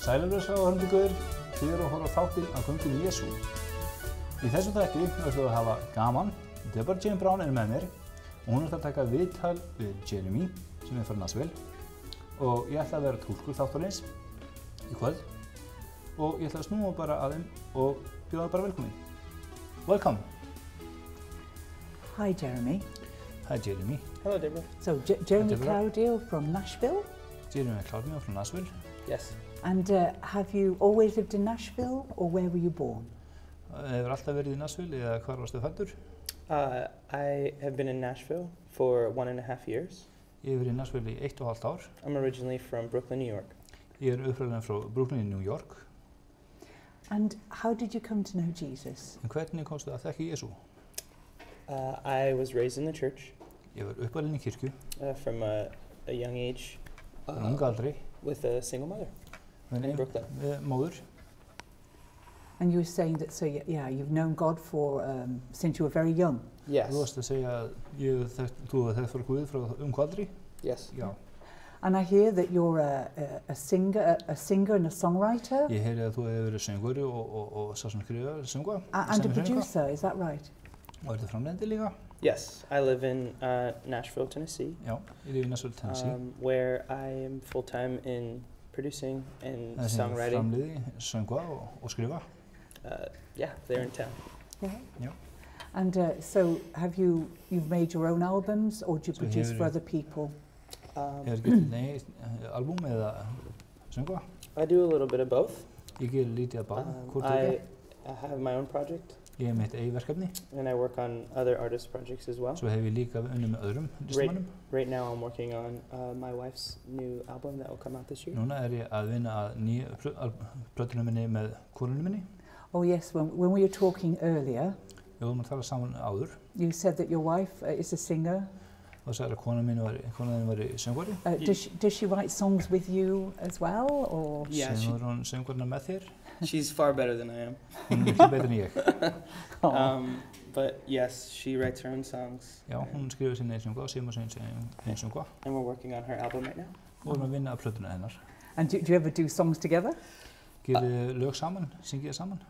Sælulega áhorfendur, þið eru að horfa á þáttinn af göngum Jesú. Í þessum þætti ætlum við að hafa gaman. Deborah Jane Brown er með mér og hún ætlar að taka viðtal við Jeremy sem er frá Nashville og ég ætla að vera túlkur þáttarins í kvöld og ég ætla að snúa bara að þeim og bjóða bara velkomin. Welcome. Hi, Jeremy. Hi, Jeremy. Hello, Deborah. So, Jeremy Deborah. Claudio from Nashville. Jeremy Claudio from Nashville. Yes. And have you always lived in Nashville, or where were you born? Hefur alltaf verið í Nashville eða hvar varstu fæddur? I have been in Nashville for 1.5 years. Ég hef verið í Nashville í 1,5 ár. I'm originally from Brooklyn, New York. Ég er upprunalega frá Brooklyn í New York. And how did you come to know Jesus? En hvernig komstu að þekka Jesú? I was raised in the church Ég var uppalinn í kirkju, from a young age unga aldri, with a single mother in Brooklyn. með móður. And you were saying that, so yeah, you've known God for since you were very young. Yes. Þú varst að segja að þú hefði þekkt frá Guð frá unga aldri? Yes. Já. And I hear that you're a singer and a songwriter. Ég heyri að þú hefði verið söngvari og sá sem skrifa söngva. And a producer, is that right? Og er þetta framleiðandi líka? Yes. I live in Nashville, Tennessee. Já, ég lifi í Nashville, Tennessee. Where I am full-time in producing and Það sem songwriting. framleiði, söngva og skrifa. Yeah, there in town. Yeah. Já. And so you've made your own albums, or do you So produce here- for other people? Hefur gert albúm eða söngva? I do a little bit of both. Ég ger lítið að báðum, hvort I ekki. have my own project, Ég hef mitt eigið verkefni. and I work on other artists' projects as well. Svo hef ég líka unnið með öðrum listamannum. Right now, I'm working on my wife's new album that will come out this year. Núna er ég að vinna að nýja plötunum minni með konunum minni. Oh yes, when we were talking earlier, Við vorum að tala saman áður you said that your wife is a singer. og sagði að konan þín var söngvari. Does she write songs with you as well, or? Yeah, Semur hún söngvarna með þér. she's far better than I am. Hún er miklu betur en ég. But yes, she writes her own songs. Já, hún skrifur sinni söngva og semur sinni söngva. And we're working on her album right now. Og við erum að vinna að plötuna hennar. And do you ever do songs together? Gerið lög saman, syngið þið saman.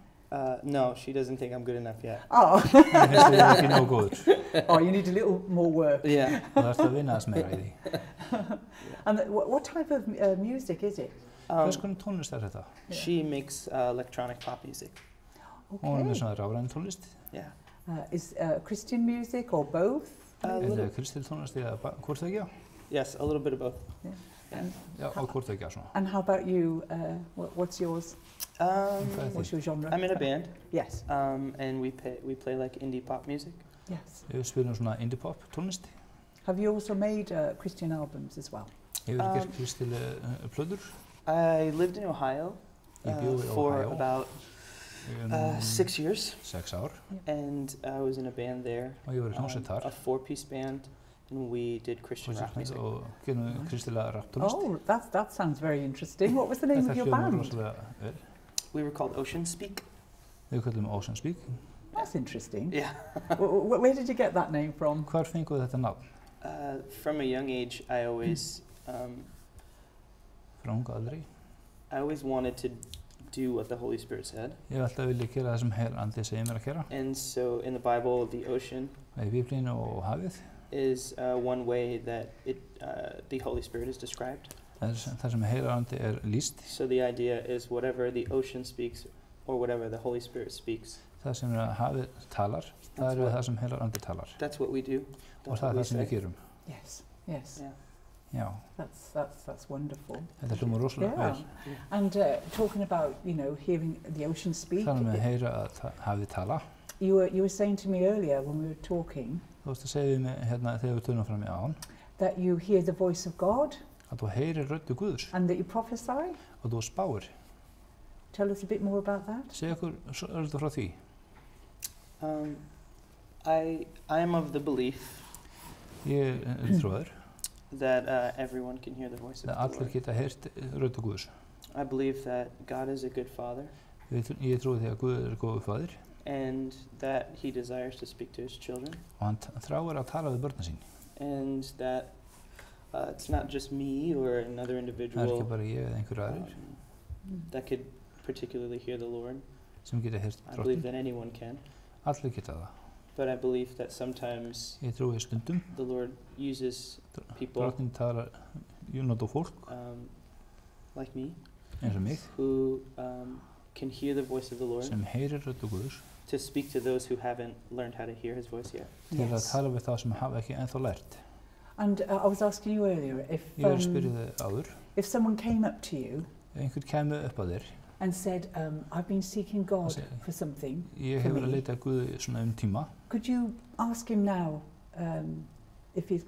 No, she doesn't think I'm good enough yet. Oh, Mér finnst þið ekki nógu góður. oh, you need a little more work. Yeah. Og það ert að vinna þess meira í því. And what type of music is it? Hvers konar tónlist er þetta? She makes electronic pop music. Hún er með Okay. svona rafræn tónlist. Yeah. Is Christian music or both? A Er little, það kristil tónlist eða hvort það ekki? yes, a little bit of both. Já, og hvort það ekki svona. And how about you? What's yours? Okay. What's your genre? I'm in a band, Yes. and we play like indie pop music. Yes. Við spilum svona indie pop tónlist. Have you also made Christian albums as well? Hefur gert kristil plöður. I lived in Ohio Ég bjó í for Ohio. about 6 years, 6 ár. and I was in a band there, Og ég var í hljómsveit þar. a 4-piece band, and we did Christian rock music. Og gerum kristilega rap tónlist. Oh, that sounds very interesting. What was the name of your hljómar band? rosalega vel. We were called Ocean Speak. Við kallum Ocean Speak. That's interesting. Yeah. Where did you get that name from? Hvar fenguð þetta nafn? From a young age, I always Frá unga aldri. I always wanted to do what the Holy Spirit said. Ég hef alltaf viljað gera það sem Andi segir mér að gera. And so in the Bible, the ocean Í Biblíinu og hafið. is one way that the Holy Spirit is described. Það sem Andi er lýst. So the idea is whatever the ocean speaks or whatever the Holy Spirit speaks. Það sem hafið talar, það er það sem Andi talar. That's what we do. Og það er það sem við gerum. Yes. Yes. Yeah. Já, That's wonderful. þetta hljómar rosalega Yeah. vel. And talking about, hearing the ocean speak, Þannig með heyra að hafið tala. you were saying to me earlier when we were talking Þú veist að segja við mig hérna þegar við tölum fram í án that you hear the voice of God að þú heyrir röddu Guðs and that you prophesy. og þú spáir. Tell us a bit more about that. Segja okkur örlítið frá því. I am of the belief Ég er trúður that everyone can hear the voice of að the allir Lord. geta heyrt röddu Guðs. I believe that God is a good father Ég trúi því að Guð er góður faðir and that he desires to speak to his children og hann þráir að tala við börna sín. and that it's not just me or another Það er individual ekki bara ég eða einhver aðrir. that could particularly hear the Lord. sem geta heyrt I believe drottin. that anyone can. Allir geta það. But I believe that sometimes Ég trúi stundum, the Lord uses people drottin talar, ég nota fólk like me eins og mig, who can hear the voice of the Lord sem heyrir röddu Guðs, to speak to those who haven't learned how to hear His voice yet. til að Yes. tala við þá sem hafa ekki ennþá lært. And I was asking you earlier Ég vil spyrja þig áður, if someone came up to you ef einhver kæmi upp að þér, and said, I've been seeking God Say- for something, ég hef verið að leita að Guði svona tíma, could you ask him now if he's,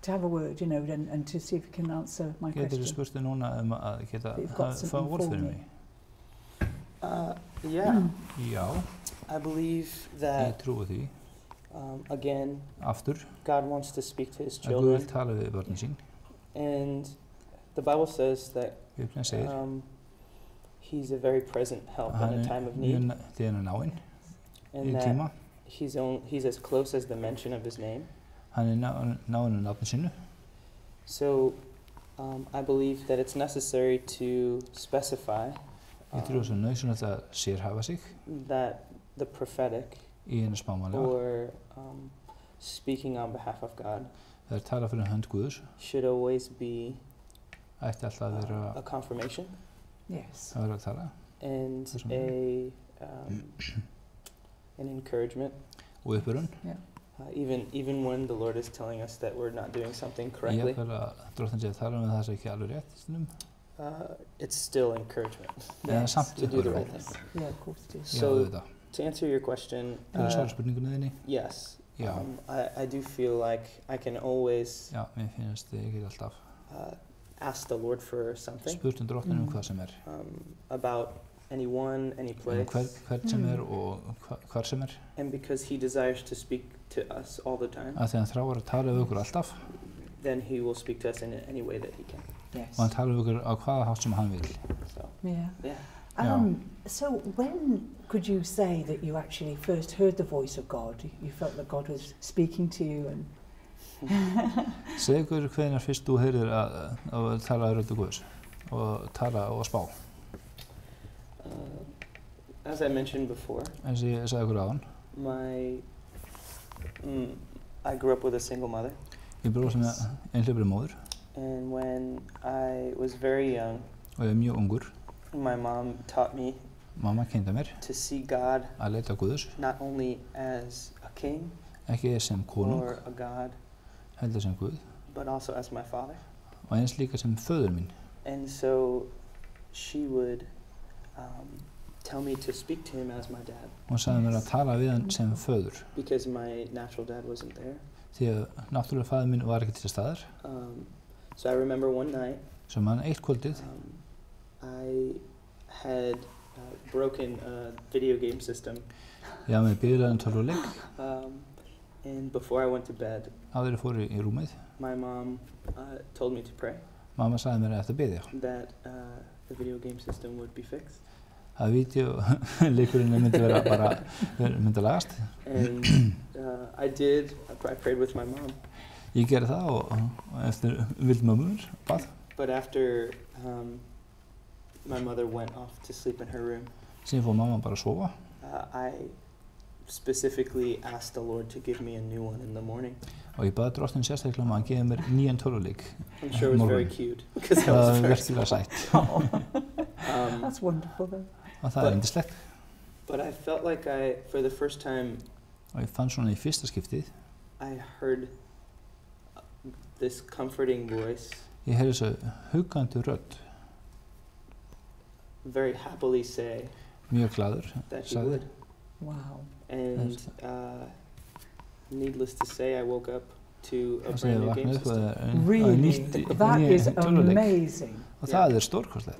to have a word, and to see if he can answer my getur þið question? spurt þig núna að geta You've got fá something orð for fyrir me. mig. Yeah, Já, I believe ég that trúi því, again, aftur, God wants to speak to His að Guð vil children, tala við börnin sín. and the Bible says that Biblían segir, He's a very present help in hann a time of er need, mjög þegar náinn í and that tíma. He's as close as the mention of His name. Hann er náinn nafni sínu. So I believe that it's necessary to specify Ég trúi svo nauðsynlegt að sérhæfa sig that the prophetic í einu spámanlega. or speaking on behalf of God Það er tala fyrir hönd Guðs, should always be ætti alltaf að vera a confirmation Yes. að vera að tala and That's an encouragement, og uppurinn. even when the Lord is telling us that we're not doing something correctly. Ég að drottin sé að tala um það sem ekki alveg rétt stundum. It's still encouragement En samt to do the uppurinn. right thing. Yeah, of course it is. Já, So auðvitað. to answer your question, Ég vil svara spurningunni þinni. yes, Já, I do feel like I can always já, mér finnst ég get alltaf ask the Lord for something, spurt drottin hvað sem er. about anyone, any place, Hvern sem er og hvar sem er. and because He desires to speak to us all the time, Að því hann þráir að tala við okkur alltaf then He will speak to us in any way that He can. Yes. og hann tala við okkur á hvaða hátt sem hann vil. So Yeah. yeah, So when could you say that you actually first heard the voice of God? You felt that God was speaking to you and Segðu okkur hvenær fyrst þú heyrir að tala röddu Guðs og tala og spá. as I mentioned before, Eins og ég sagði okkur áðan, I grew up with a single mother, ég bróð sem einhleipri móður and when I was very young, og ég er mjög ungur. my mom taught me Mamma kynnti mér to see God að leita Guðs, not only as a king ekki sem konung, or a God, heldur sem Guð, but also as my father. og eins líka sem föður minn. And so she would tell me to speak to Him as my dad, Hún sagði mér að tala við hann sem föður, because my natural dad wasn't there. því að náttúrulega faðir minn var ekki til staðar. So I remember one night, Svo mann eitt kvöldið, I had broken a video game system, ég hafði með biðlaðan tölvuleik, and before I went to bed, áður ég fór í rúmið. my mom told me to pray Mamma sagði mér eftir biðja, that the video game system would be fixed. að vídeoleikurinn myndi vera bara, myndi lagast. And I did. I prayed with my mom. Ég gerði það og eftir vild mömmur, bað. But after my mother went off to sleep in her room, Síðan fór mamma bara að sofa. I specifically asked the Lord to give me a new one in the morning. Og ég baði drottin sérstaklega að hann gefi mér nýjan tölvuleik. I'm sure it was very cute because that Það was var the first virkilega one. sætt. that's wonderful though. Og það er yndislegt. But I felt like for the first time, Og ég fann svona í fyrsta skiptið, I heard this comforting voice ég heyrði þessu huggandi rödd, very happily say mjög glaður, that He sagði. would. Wow. And needless to say, I woke up to a Og brand ég new game vaknaði upp og system. Really? That is tölvuleik. amazing. Og það er stórkostlegt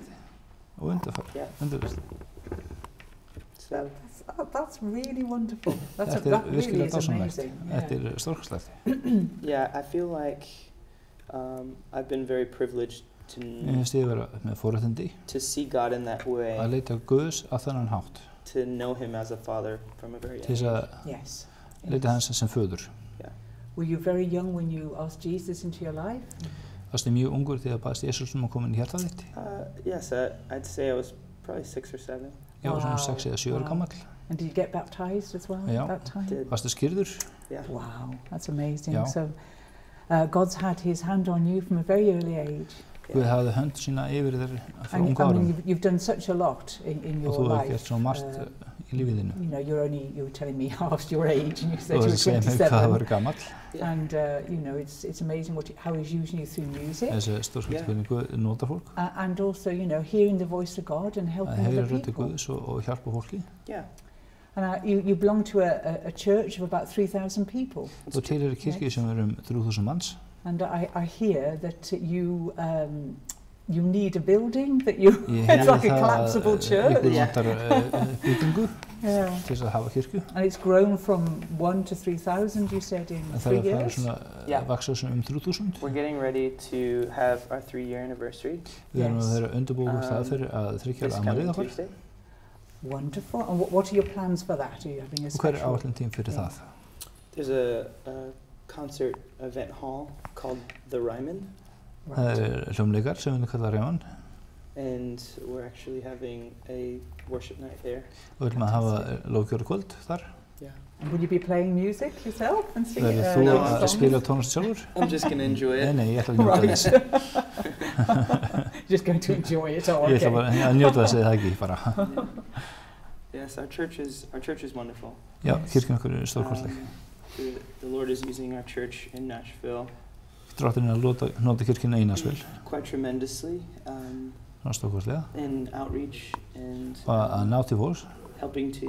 og Yeah. undurlegt. So That's really wonderful. Þetta That er really virkilega is dásamlegt. amazing. Þetta er stórkostlegt. yeah, I feel like I've been very privileged Ég finnst ég vera með forréttindi to see God in that að way, leita Guðs á þennan hátt, to know Him as a father from a very til young þess age. að Yes. leita hans sem föður. Were you very young when you asked Jesus into your life? Varstu mjög ungur þegar baðst Jesús að koma inn í hjartað þitt? Yes, I'd say I was probably 6 or 7. Já, svona 6 eða 7 ára gamall. And did you get baptized as well Yeah. at that time? Did. Varstu skírður? Yeah. Wow, that's amazing. Yeah. So God's had his hand on you from a very early age. Guð hafði hönd sína yfir þér frá And ungu I mean, árum. you've done such a lot in your Og þú hefur life. gert svo margt í lífið þínu. You know, you were telling me half your age, and you Þú said you varst were að segja mér hvað það 27. verið gamall. Yeah. And you know, it's amazing how he's using you through music, Þessi stórskvæmt hvernig Guð notar fólk. and also, you know, hearing the voice of God and Að helping heyra other röddi people. Guðs og hjálpa fólki. Yeah. And you belong to a church of about 3,000 people. Þú tilheyrir kirkju sem er 3000 manns. And I hear that you need a building, that you Ég it's heyri like a það collapsible að church. ykkur vantar byggingu Yeah. til þess að hafa kirkju. And it's grown from 1 to 3,000, you said, in En 3 það er að fara years. svona Yeah. vaksa svona 3000. We're getting ready to have our 3-year anniversary Við erum að Yes. vera undirbúið það fyrir að þryggja this amalið coming okkar. Tuesday. Wonderful. And what are your plans for that? Are you having a Og hver er special? áallin tím fyrir Yeah. það? There's a concert event hall called the Ryman, Það er hljómleikar sem við kalla Reyman and we're actually having a worship night there. og við viljum að hafa lóðgjöru kvöld þar. Yeah. And will you be playing music yourself and sing Verður þú no, að songs? spila tónlist sjálfur? I'm just gonna enjoy Nei, it. nei, ég ætla að njóta Right. þess. Just going to enjoy it. Oh, Ég ætla okay. bara að njóta þess eða ekki bara. Yes, our church is wonderful. Já, kirkjun okkur er stórkostleg. The Lord is using our church in Nashville Drottin er að nota kirkjuna í Nashville. quite tremendously Svona stórkostlega. in outreach and Og að ná til fólks, helping to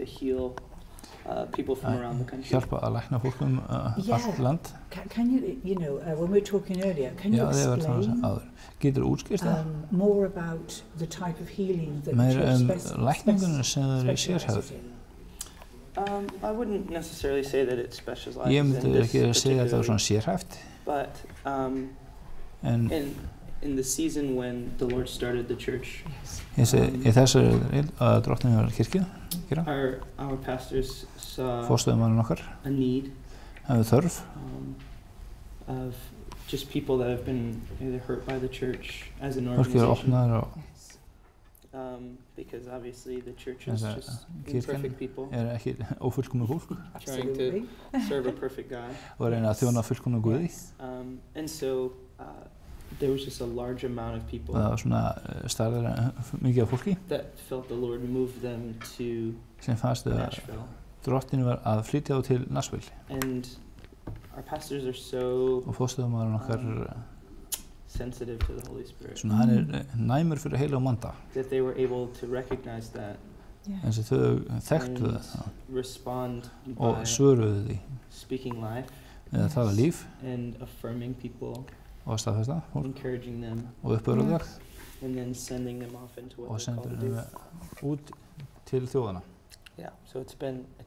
heal people from around the country. hjálpa að lækna fólk allt land. Can you know, when we were talking earlier, can you Já, þið var það explain áður. Getur útskýrt það? more about the type of healing that the Meir church lækningunum sem þeir eru specializes sérhæfð. in? I wouldn't necessarily say that it specializes Ég in myndi this ekki segja að það var particularly, svona sérhæft, but en in the season when the Lord started the church, ég segi í þessu að Drottin var kirkju, gera. our pastors saw Fórstöðumanninn okkar a need hefur þörf of just people that have been either hurt by the church as an fólki er organization, opnaður og because obviously the church is Þess að just kirkjan imperfect people er ekki ófullkomið fólk trying Absolutely. to serve a perfect God. og reyna að þjóna fullkomnu Guði. Yes. And so there was just a large amount of people Og það var svona stærðar mikið af fólki that felt the Lord move them to sem fannst að Nashville. Drottinn var að flytja þá til Nashville And our pastors are so og fórstöðumanninn okkar sensitive to the Holy Spirit svona hann er næmur fyrir heila og manda that they were able to recognize that eins og þau þekktu and það respond og by svöruðu því speaking life eða það var líf and affirming people, og staðfesta fólk encouraging them, og uppbörðu þar and then sending them off into og what they're sendur called to do. henni út til þjóðana. Yeah, so it's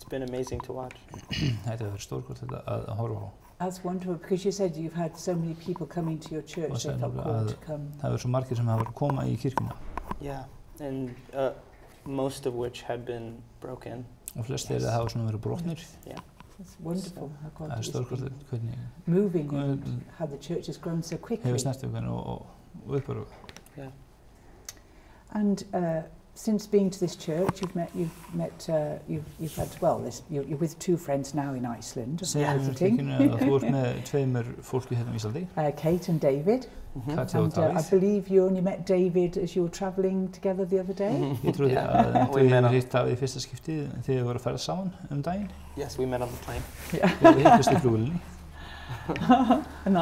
been amazing to watch. Þetta hefur verið stórkvæmt þetta að horfa á. That's wonderful, because you said you've had so many people coming to your church, Og they sen felt nefnilega called að to come. það hefur svo margir sem hafa verið að koma í kirkjuna Yeah, and most of which had been broken. og flest þeirra hafa svona verið brotnir. It's wonderful how God Það er is stórkvæmt hvernig moving Guð and how the church has grown so quickly. hefur snertingu og uppbörðu. And since being to this church, you've had, well, you're with 2 friends now in Iceland, Segjum visiting, kirkjunni að þú ert með tveimur fólki hérna í Íslandi, Kate and David. Katja og And I Davíð. believe you only met David as you were travelling together the other day. Ég trúi Yeah. að We þau met on- hitt Davíð í fyrsta skipti þegar þau voru að ferða saman daginn. Yes, we met on the plane. Já, við hittust í flugvélinni. And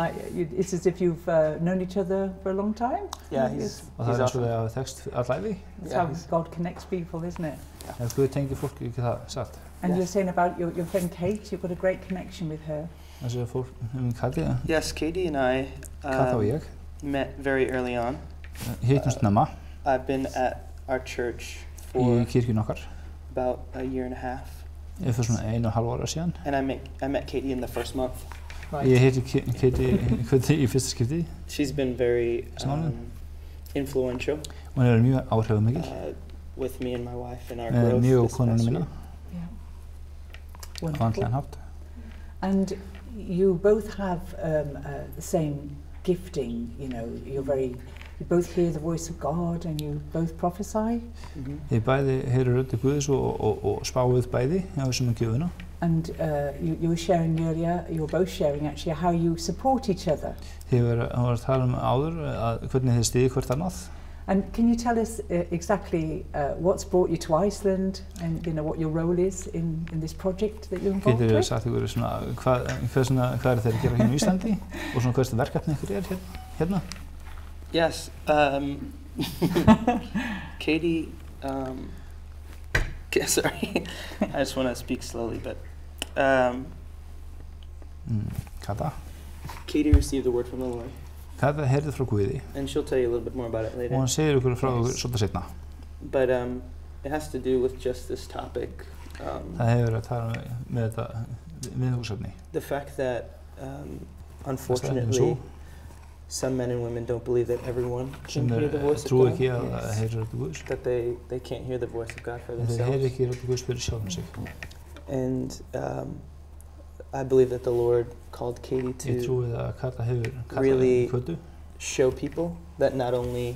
it's as if you've known each other for a long time. Yeah, Yes. Og það he's er eins og awesome. við hafa þekkst allæfi. That's Yeah, how he's- God connects people, isn't it? En Guð tengir fólki ekki það satt. And Yes. you're saying about your friend Kate, you've got a great connection with her. Þess að fólk, Katja, Yes, Katie and I Katja og ég, met very early on. hittumst snemma I've been at our church í for kirkjun okkar. about a year and a half, Fyrir svona 1,5 ára síðan. and I met Katie in the first month. Ég hitti Katie í fyrsta skipti. She's been very Smánin. influential Hún er mjög áhrifamikil. with me and my wife and our Með growth mjög og this konuna past mína year. á Wonderful. andlegan hátt. And you both have the same gifting. You know, you both hear the voice of God and you both prophesy. Þið bæði heyrir röddi Guðs og spáið bæði á þessum gjöfuna. And you were sharing earlier, you were both sharing actually how you support each other. Þið voru að tala áður hvernig þið stiðið hvert annað. And can you tell us exactly what's brought you to Iceland and you know what your role is in this project that you're involved with? Getur þið sagt ykkur svona hvað þeir að gera hérna í Íslandi og svona hversu verkefni ykkur hérna? Yes. Katie, sorry, I just want to speak slowly, but Kata? Katie received the word from the Lord. Kata heyrði frá Guði. And she'll tell you a little bit more about it later. Og hann segir ykkur frá svolítið seinna. But it has to do with just this topic. Það hefur að tala með þetta viðfangsefni. The fact that unfortunately some men and women don't believe that everyone can hear the voice of God. Trú ekki að heyra rödd Guðs. That they can't hear the voice of God for themselves. Þeir heyra ekki rödd Guðs fyrir sjálfum sig. And I believe that the Lord called Katie to really show people that not only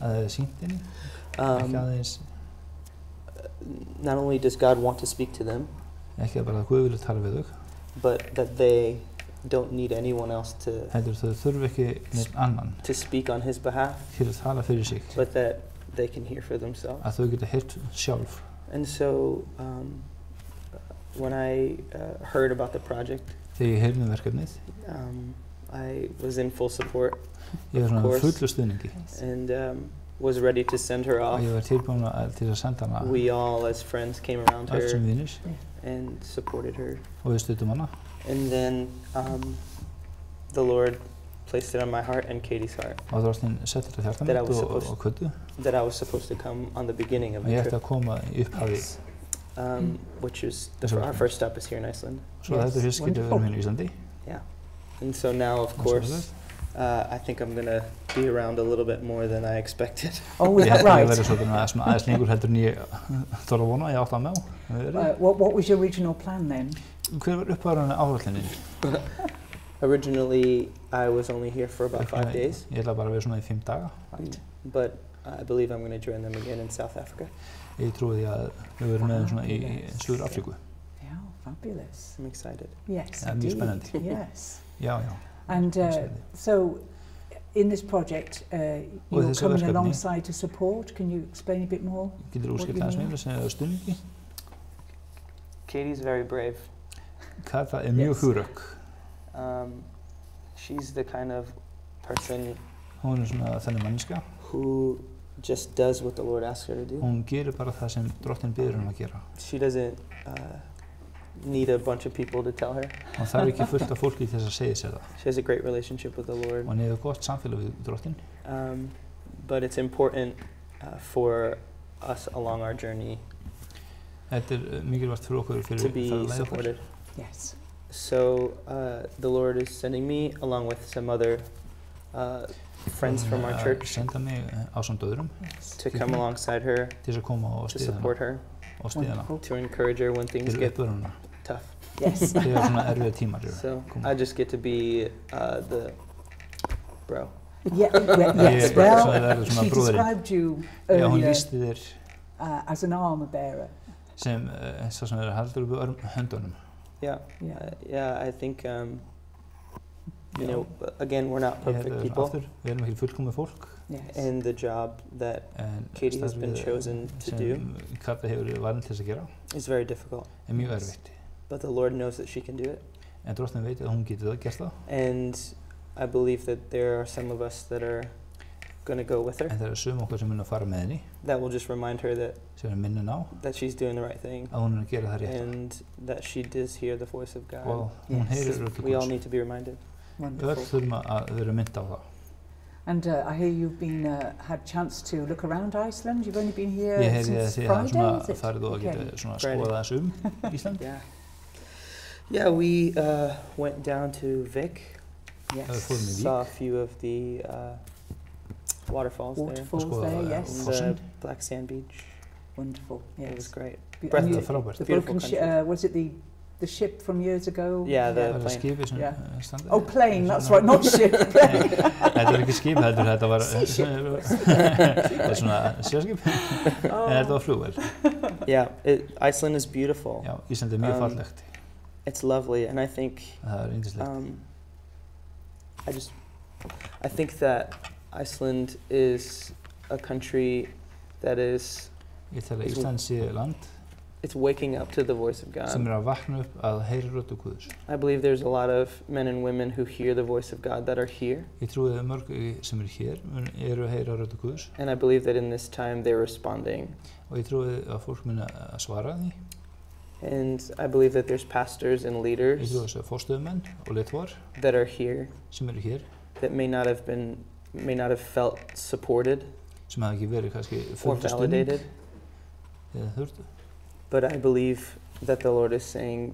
does God want to speak to them, but that they don't need anyone else to speak on His behalf, but that they can hear for themselves. And so when I heard about the project, I was in full support, of course, and was ready to send her off. We all as friends came around her and supported her. And then the Lord placed it on my heart and Katie's heart that I was supposed to come on the beginning of the trip. Which is our first stop is here in Iceland. Yes, wonderful. Yeah, and so now, of course, I think I'm gonna be around a little bit more than I expected. Oh, is that right? What was your original plan then? Originally, I was only here for about 5 days. But I believe I'm going to join them again in South Africa. Ég trúi því að við verðum með svona í Suður Afríku. Yeah, fabulous. I'm excited. Yes, indeed. Mjög spennandi. Yes. Já. And so, in this project, you're coming alongside to support. Can you explain a bit more? Getur þú útskýrt aðeins meira sem stuðningi? Katie's very brave. Kata mjög hugrakk. She's the kind of person Hún svona þannig manneskja who just does what the Lord asks her to do. Hún gerir bara það sem Drottinn biður að gera. She doesn't need a bunch of people to tell her. Hún þarf ekki fullt af fólki til þess að segja sér það. She has a great relationship with the Lord. Og hún hefur gott samfélag við Drottinn. But it's important for us along our journey mikilvægt fyrir okkur to be supported. Yes. So the Lord is sending me along with some other friends from our church to come alongside her, to support her, to encourage her when things get tough. Yes. So I just get to be the bro. Yeah, yes, well, she described you earlier as an armor bearer. Yeah, I think you know, again, we're not perfect people. Yes. And the job that Katie has been chosen to do is very difficult. But the Lord knows that she can do it. And I believe that there are some of us that are going to go with her. That will just remind her that she's doing the right thing. And that she does hear the voice of God. Yes. We all need to be reminded. Wonderful. And I hear you've been had chance to look around Iceland. You've only been here since Friday, is it? Yeah, we went down to Vik. Yes. Saw a few of the waterfalls there, yes. The Black Sand Beach. Wonderful, yes. It was great. Was it the the ship from years ago. Yeah, the plane. Yeah. Oh, plane, that's right, not ship, plane. Þetta var ekki skip, þetta var svona sérskip, en þetta var flugvél. Yeah, Iceland is beautiful. Já, Ísland mjög fallegt. It's lovely, and I think I think that Iceland is a country that is Ísland sé land. It's waking up to the voice of God. Sem að vakna upp að heyra rödd Guðs. I believe there's a lot of men and women who hear the voice of God that are here. Ég trúi að mörg sem hér að heyra rödd Guðs. And I believe that in this time they're responding. Og ég trúi að fólk muni að svara því. And I believe that there's pastors and leaders. Ég trúi að forstöðumenn og leiðtogar that are here. Sem hér. That may not have felt supported. Sem hafa ekki verið kannski fullt stuðning. Eða þurftu. But I believe that the Lord is saying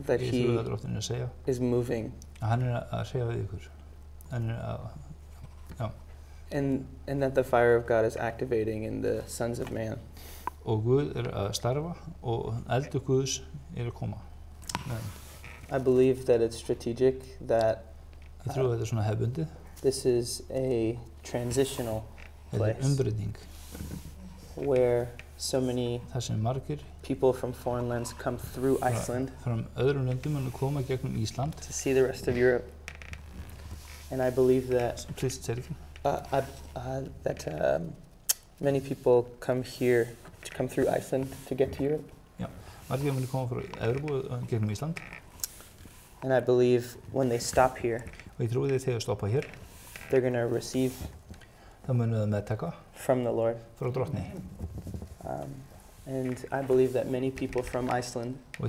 that He is moving. Hann að segja við ykkur. And that the fire of God is activating in the sons of man. Og Guð að starfa og eldur Guðs að koma. I believe that it's strategic that Ég trúi að þetta svona hefðbundið. This is a transitional place. Umbreyting. Where so many people from foreign lands come through Iceland to see the rest of Europe. And I believe that many people come here to come through Iceland to get to Europe. And I believe when they stop here, they're going to receive from the Lord. And I believe that many people from Iceland are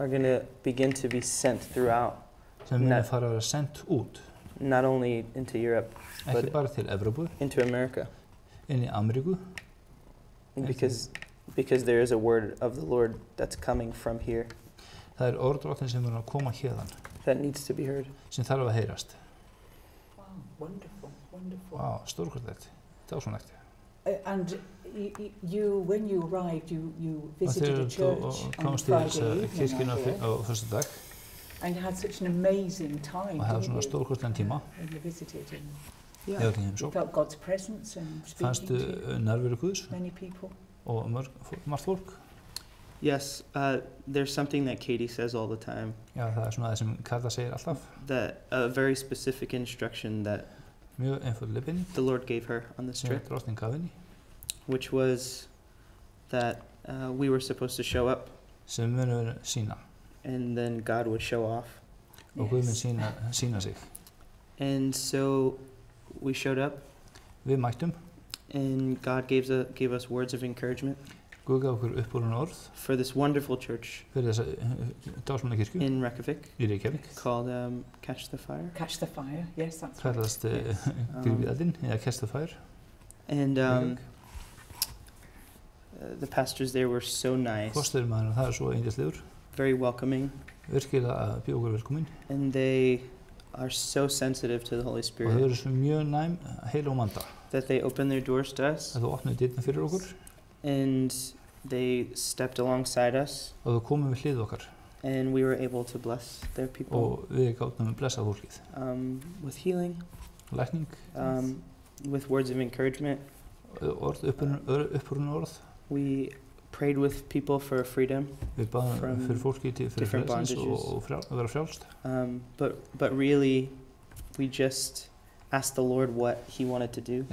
going to begin to be sent throughout, not only into Europe, but into America. Because there is a word of the Lord that's coming from here that needs to be heard. Wow, wonderful, wonderful. Wow, stórkostlegt, dásamlegt. And you, when you arrived, you visited a church on Friday evening and you had such an amazing time, didn't you, when you visited, and you felt God's presence and speaking to many people. Yes, there's something that Katie says all the time. That a very specific instruction that the Lord gave her on this trip, which was that we were supposed to show up and then God would show off. Yes. And so we showed up and God gave us words of encouragement for this wonderful church in Reykjavik called Catch the Fire. Catch the Fire, yes, that's right. Catch the Fire. And the pastors there were so nice, very welcoming, and they are so sensitive to the Holy Spirit that they opened their doors to us and they stepped alongside us and we were able to bless their people with healing, with words of encouragement. We prayed with people for freedom from different bondages. But really, we just asked the Lord what He wanted to do.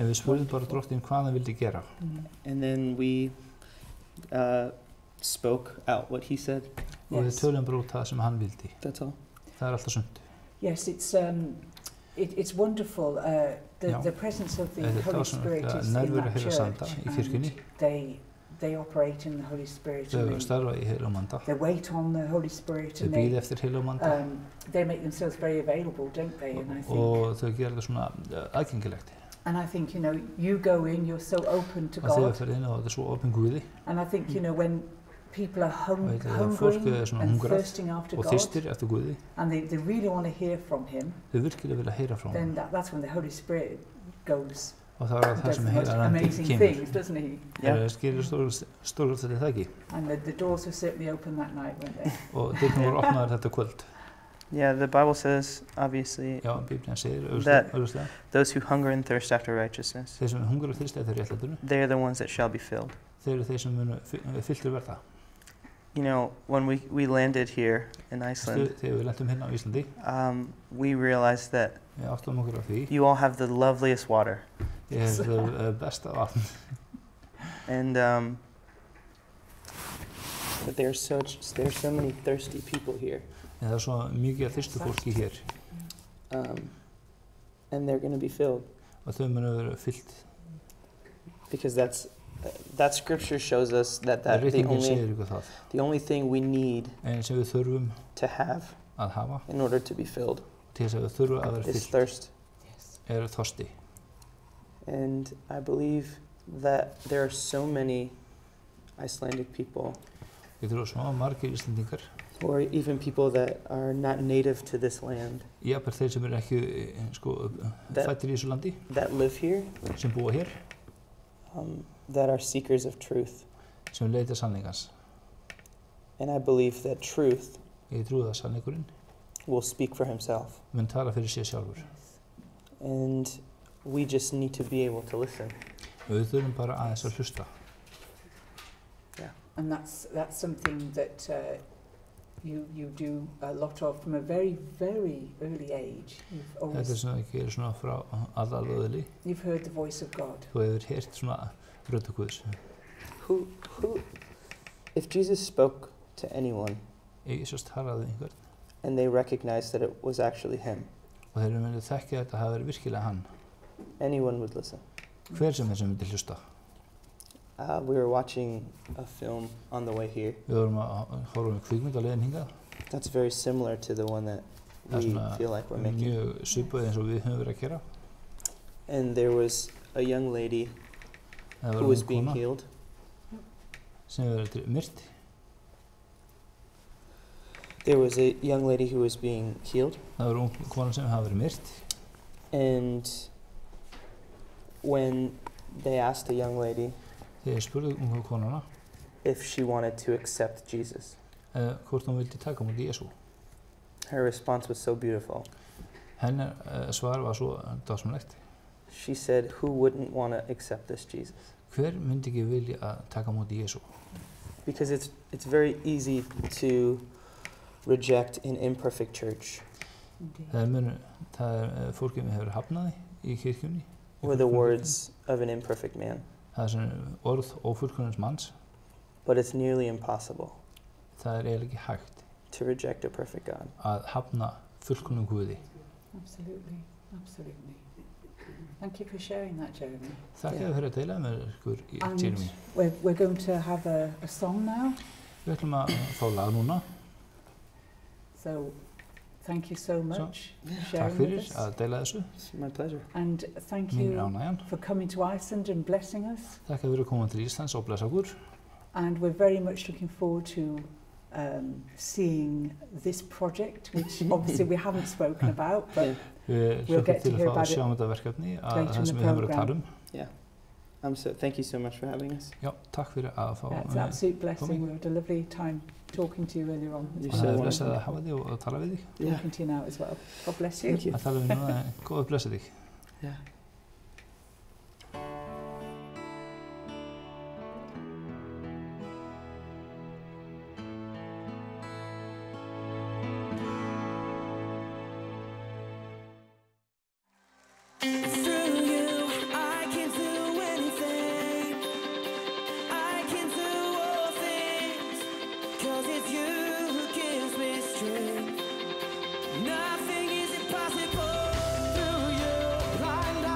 And then we spoke out what He said. Yes. That's all. Yes, it's wonderful. The presence of the Holy Spirit is in that church. They operate in the Holy Spirit. They wait on the Holy Spirit and they make themselves very available, don't they? And I think, you know, you go in, you're so open to God. And I think, you know, when people are hungry and thirsting after God, and they really want to hear from Him, then that's when the Holy Spirit goes Og það sem amazing things, doesn't he? Yeah. Stórkostlegt það ekki. And the doors were certainly open that night, weren't they? Og dyrnar voru opnaðar þetta kvöld. Yeah, the Bible says, obviously, that those who hunger and thirst after righteousness, they are the ones that shall be filled. You know, when we landed here in Iceland, we realized that you all have the loveliest water. And but there's so many thirsty people here. En það svo mikið þyrstu fólki hér. And they're going to be filled. Og þau munu vera fyllt. Because that scripture shows us that the only thing we need sem við þurfum to have að hafa in order to be filled til þess að við þurfum að vera is thirst. Þorsti. And I believe that there are so many Icelandic people. Ég tror svo margir Íslendingar. Or even people that are not native to this land. Jafnvel þeir sem ekki fæddir í þessu landi. That live here. Sem búa hér. That are seekers of truth. Sem leita sannleikans. And I believe that truth. Ég trúi að sannleikurinn. Will speak for himself. Mun tala fyrir sig sjálfur. And we just need to be able to listen. Við þurfum bara aðeins að hlusta. Yeah. And that's something that you do a lot of from a very, very early age. You've heard the voice of God. Who, if Jesus spoke to anyone and they recognized that it was actually him, anyone would listen. We were watching a film on the way here. That's very similar to the one that we feel like we're making. And there was a young lady who was being healed. There was a young lady who was being healed. And when they asked the young lady if she wanted to accept Jesus, her response was so beautiful. She said, who wouldn't want to accept this Jesus? Because it's very easy to reject an imperfect church. Or the words of an imperfect man. But it's nearly impossible to reject a perfect God. Absolutely, absolutely. Thank you for sharing that, Jeremy. Jeremy. We're going to have a song now. So thank you so much for sharing with us. It's my pleasure. And thank you for coming to Iceland and blessing us. And we're very much looking forward to seeing this project, which obviously we haven't spoken about, but we'll get to hear about it later in the program. Yeah. So thank you so much for having us. It's an absolute blessing. We had a lovely time talking to you earlier on. You're so wonderful. Talking to you now as well. God bless you. Thank you. Yeah. Nothing is impossible through you. Blind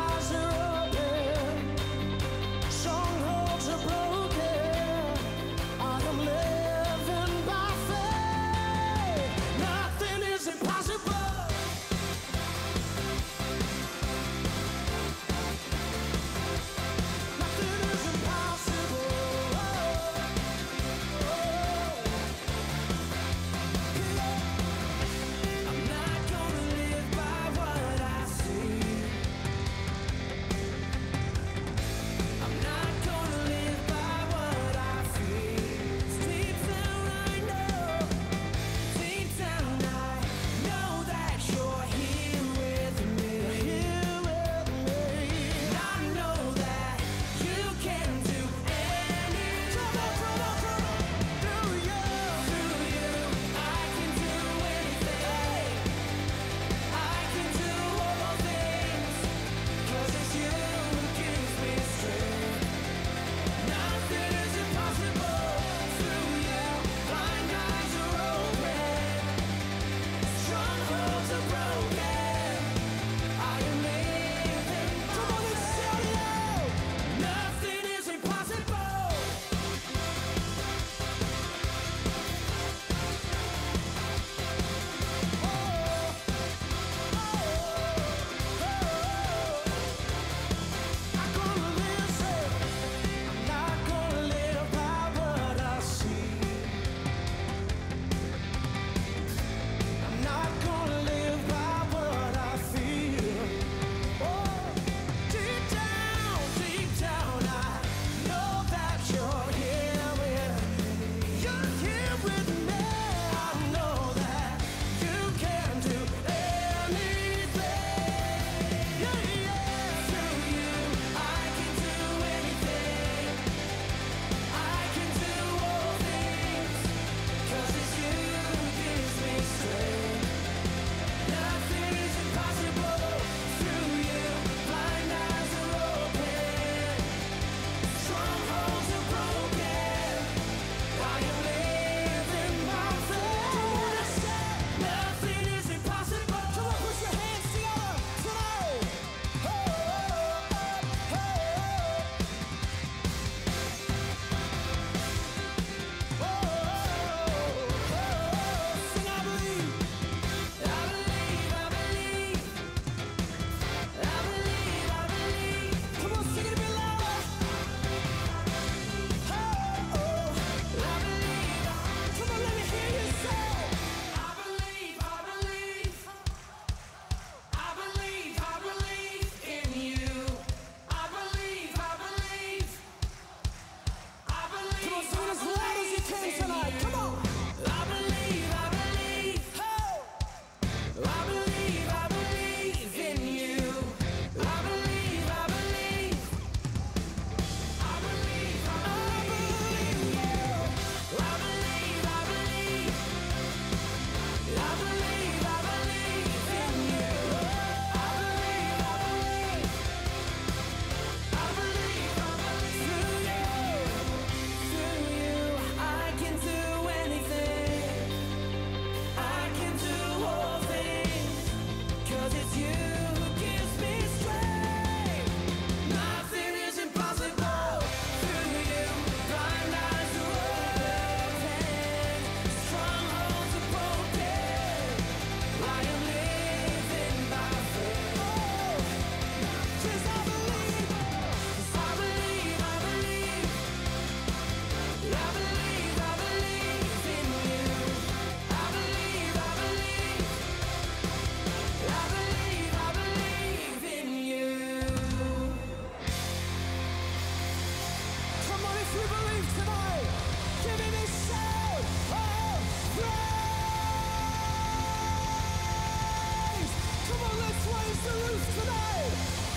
truth today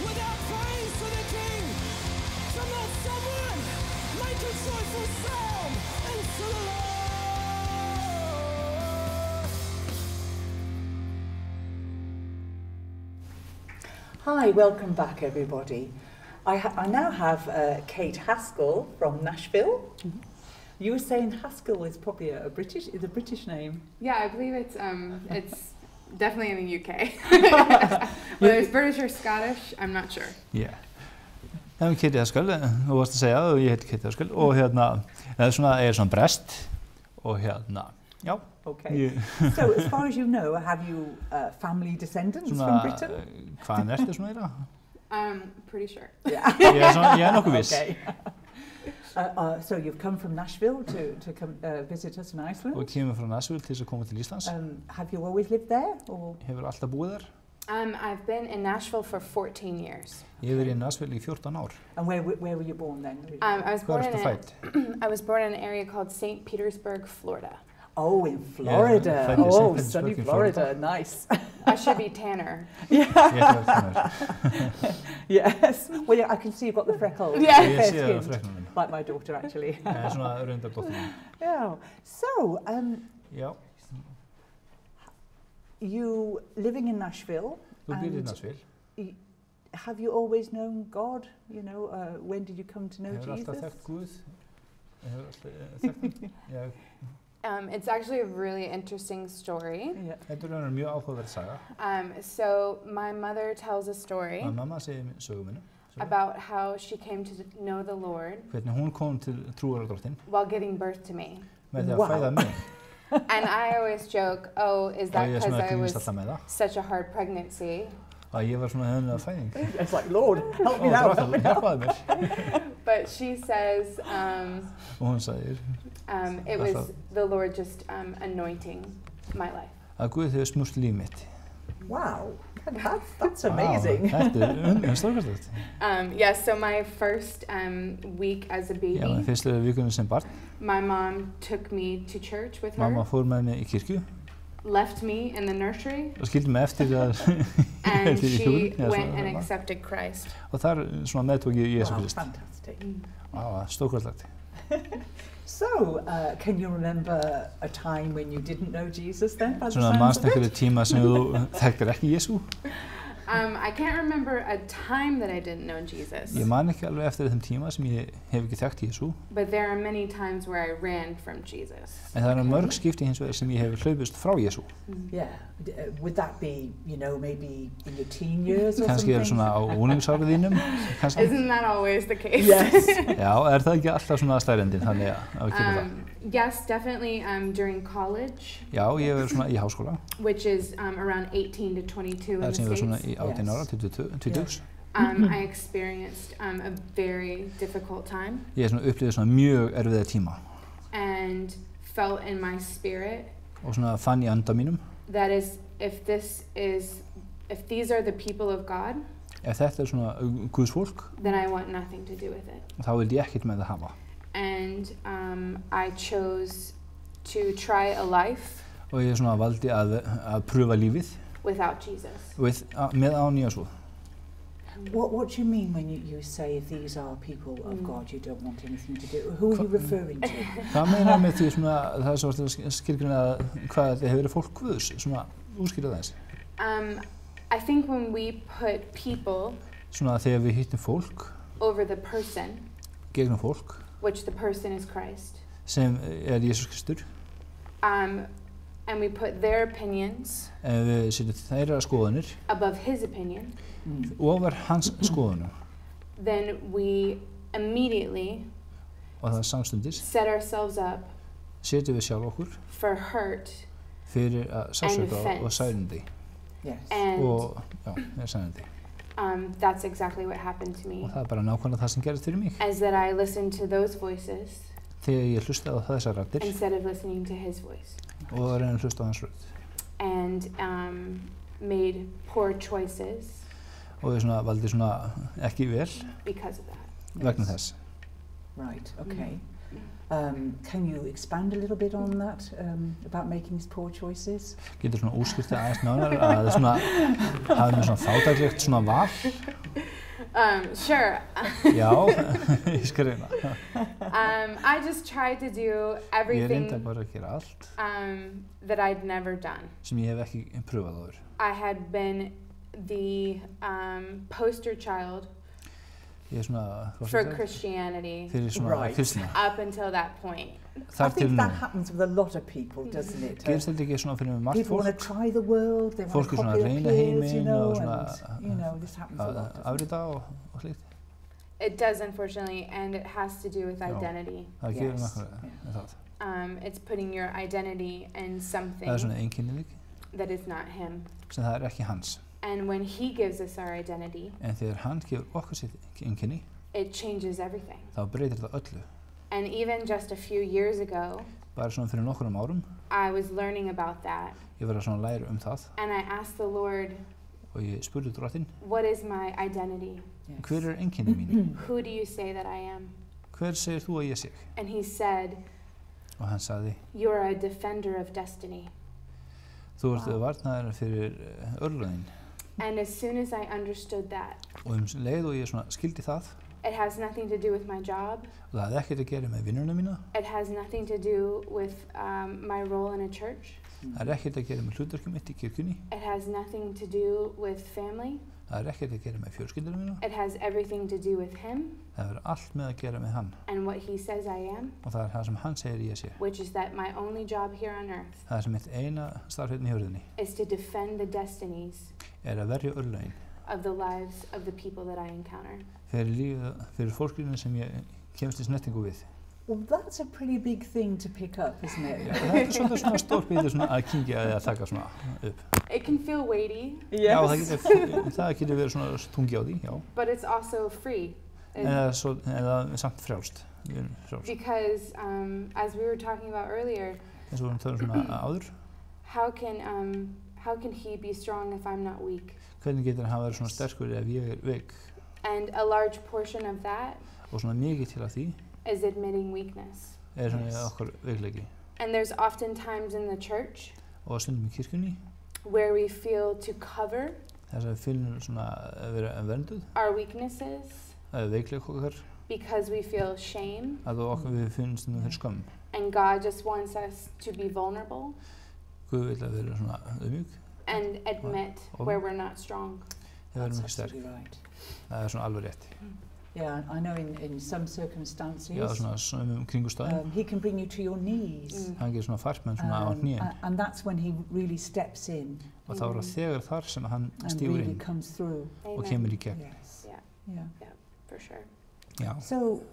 without praise to the King. From that someone make a joyful sound unto the Lord. Hi, welcome back everybody. I now have Kate Haskell from Nashville. Mm-hmm. You were saying Haskell is probably a British name. Yeah, I believe it's definitely in the UK. Whether it's British or Scottish, I'm not sure. Yeah. I'm Kate Haskell, þú varst að segja og ég heiti Kate Haskell og það er svona brest og já. Okay. So as far as you know, have you family descendants from Britain? Hvaðan ertu svona meira? Pretty sure. Yeah. Ég er nokkuð viss. Okay. So you've come from Nashville to come visit us in Iceland? Og kemur frá Nashville til þess að koma til Íslands. Have you always lived there? Or? Hefur alltaf búið þar? I've been in Nashville for 14 years. Ég hef verið í Nashville í 14 ár. And where were you born then? I was born in an area called St. Petersburg, Florida. Oh, in Florida. Yeah, sunny Florida. Nice. I should be tanner. Yeah. Yes. Well, yeah, I can see you've got the freckles. Yeah. Like my daughter, actually. Yeah. So, you living in Nashville. Have you always known God? You know, when did you come to know Jesus? It's actually a really interesting story. So my mother tells a story about how she came to know the Lord while giving birth to me. Wow. And I always joke, oh, is that because I was such a hard pregnancy? It's like, Lord, help me out. But she says it was the Lord just anointing my life. Wow, that's amazing. Yeah, so my first week as a baby, my mom took me to church with her. Left me in the nursery. And she went and accepted Christ. Og þar svona meðtók ég Jesú Krist. Fantastic. Stórkostlegt. So, can you remember a time when you didn't know Jesus then? Svona manstu einhverju tíma sem þú þekktir ekki Jesú? I can't remember a time that I didn't know Jesus. Ég man ekki alveg eftir þeim tíma sem ég hef ekki þekkt Jesú. But there are many times where I ran from Jesus. En það eru mörg skipti hins vegar sem ég hef hlaupist frá Jesú. Yeah, would that be, you know, maybe in your teen years or something? Kannski svona á unglingsárum þínum. Isn't that always the case? Yes. Já, það ekki alltaf svona staðreyndin, þannig að kemur það. Yes, definitely during college. Já, ég hef verið svona í háskóla. Which is around 18 to 22 in the States. Það sem ég var svona í 18 ára til 20. I experienced a very difficult time. Ég svona upplifði svona mjög erfiða tíma. And felt in my spirit. Og svona fann í anda mínum. That is, if these are the people of God. Ef þetta svona Guðs fólk. Then I want nothing to do with it. Þá vildi ég ekkert með það hafa. And I chose to try a life. Og ég svona valdi að pröfa lífið. Without Jesus. Með án Jesú. What do you mean when you say these are people of God you don't want anything to do? Who are you referring to? Hvað meinar með því svona það er svo skilgreina hvað þetta hefur verið fólk Guðs, svona útskýra það eins? I think when we put people svona þegar við hittum fólk over the person gegnum fólk which the person is Christ sem Jesús Kristur and we put their opinions við setjum þeirra skoðanir above his opinion over hans skoðunum then we immediately og það samstundis set ourselves up setjum við sjálf okkur for hurt fyrir sársauka og særindi og særindi that's exactly what happened to me og það er bara nákvæmlega það sem gerðist fyrir mig as that I listened to those voices þegar ég hlustaði á þessar raddir instead of listening to his voice og reyna að hlusta á hans rödd and made poor choices og ég svona valdi svona ekki vel because of that vegna þess right, okay Can you expand a little bit on that, about making these poor choices? Getur svona útskýrt aðeins nánar að svona hafa með svona fátæklegt svona val? Sure. Já, ég skal reyna. I just try to do everything ég reyndi bara að gera allt that I'd never done. Sem ég hef ekki pröfað áður. I had been the poster child for Christianity up until that point. I think that happens with a lot of people, doesn't it? People want to try the world, they want to copy their peers, you know, and this happens a lot. It does, unfortunately, and it has to do with identity. Yes. It's putting your identity in something that is not him. And when he gives us our identity, it changes everything. And even just a few years ago, I was learning about that. And I asked the Lord, what is my identity? Who do you say that I am? And he said, you're a defender of destiny. And as soon as I understood that, it has nothing to do with my job. It has nothing to do with my role in a church. It has nothing to do with family. It has everything to do with him. And what he says I am. Which is that my only job here on earth is to defend the destinies of the lives of the people that I encounter. Well, that's a pretty big thing to pick up, isn't it? It can feel weighty. Yes. But it's also free. Because as we were talking about earlier, how can he be strong if I'm not weak? And a large portion of that is admitting weakness. And there's often times in the church where we feel to cover our weaknesses because we feel shame. And God just wants us to be vulnerable and admit where we're not strong. That's absolutely right. Yeah, I know in some circumstances, he can bring you to your knees. And that's when he really steps in. And really comes through. Yes. Yeah, for sure. So,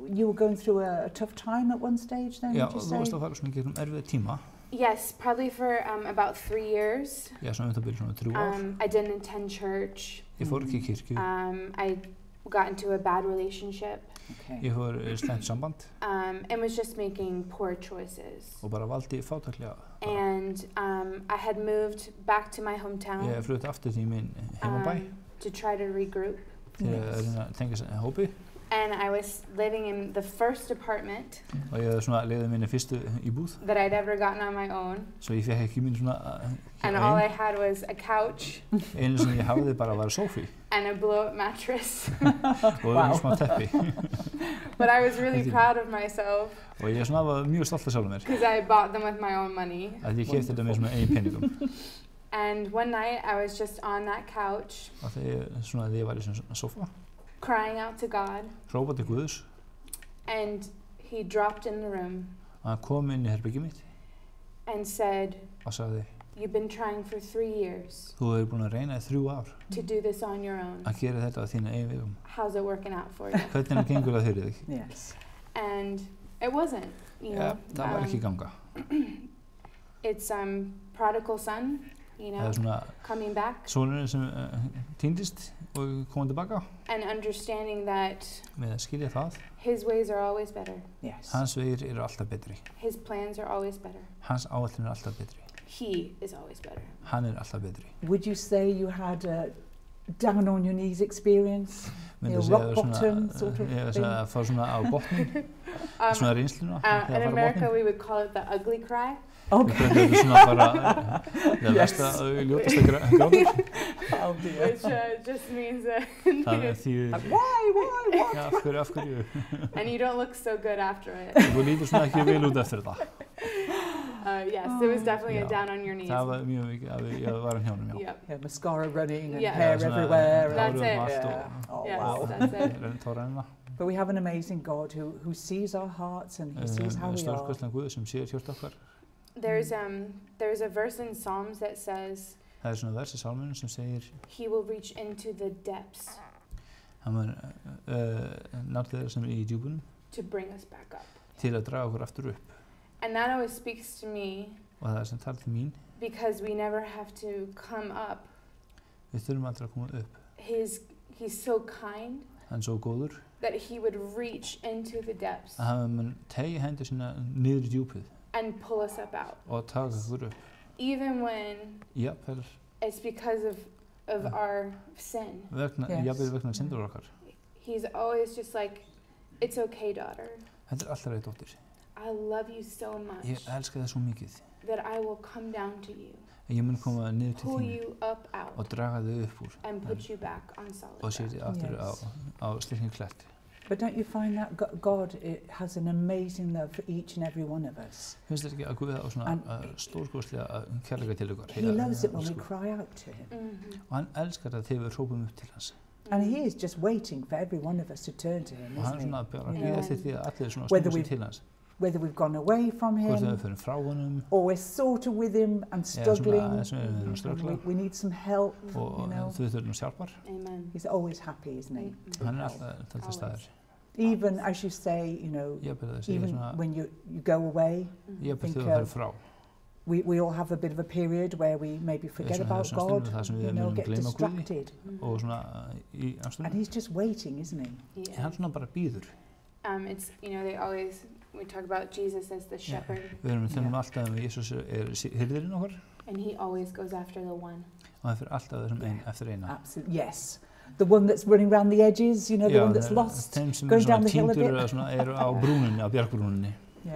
you were going through a tough time at one stage then, would you say? Yes, probably for about 3 years. I didn't attend church. I got into a bad relationship. And was just making poor choices. And I had moved back to my hometown to try to regroup. And I was living in the first apartment that I'd ever gotten on my own. And all I had was a couch and a blow-up mattress. But I was really proud of myself because I bought them with my own money. And one night I was just on that couch crying out to God, and he dropped in the room and said, you've been trying for 3 years to do this on your own. How's it working out for you? Yes. And it wasn't, you know. It's prodigal son, you know, coming back. And understanding that his ways are always better. Yes. His plans are always better. He is always better. Would you say you had a down on your knees experience? Rock bottom sort of thing? Svona reynsluna. In America we would call it the ugly cry. Okay. Það svona bara það versta ljótasta grátur. Which just means það þýðir why? Já, af hverju. And you don't look so good after it. Þú lítur svona ekki vel út eftir þetta. Yes, it was definitely a down on your knees. Það var mjög mikið að ég var á hnjánum, já. Yeah, mascara running and hair everywhere. That's it. Oh, yes, wow. That's it. But we have an amazing God who sees our hearts and he sees how we are. Stórkostlegan Guð sem sér hjart okkar. There's a verse in Psalms that says það svona vers í Sálmunum sem segir He will reach into the depths. Hann mun ná þeirra sem í djúpunum. To bring us back up. Til að draga okkur aftur upp. And that always speaks to me. Og það sem talar til mín. Because we never have to come up. Við þurfum aldrei að koma upp. He's so kind. Hann svo góður. That he would reach into the depths. Að hann mun teygja hendur sína niður í djúpið. And pull us up out. Og taka okkur upp. Even when it's because of our sin. Vegna syndir okkar. He's always just like, it's okay, daughter. Þetta alltaf dóttir. I love you so much. Ég elska þig svo mikið. That I will come down to you. Ég mun koma niður til þín. Pull you up out. Og draga þig upp úr. And put you back on solid ground. Og setja aftur á styrkinn klett. But don't you find that God has an amazing love for each and every one of us? Finnst þér ekki að Guð á svona stórkostlega kærleika til okkar? He loves it when we cry out to him. Og hann elskar það þegar við hrópum upp til hans. And he is just waiting for every one of us to turn to him, isn't he? Og hann svona bara bíða eftir því að allir svona snúa sig til hans. Whether we've gone away from him, or we're sort of with him and struggling, we need some help, you know. Amen. He's always happy, isn't he? Always. Even as you say, you know, even when you go away, we all have a bit of a period where we maybe forget about God, you know, get distracted. And he's just waiting, isn't he? Yeah. It's, you know, we talk about Jesus as the shepherd. And he always goes after the one. Absolutely, yes. The one that's running around the edges, you know, the one that's lost, going down the hill a bit.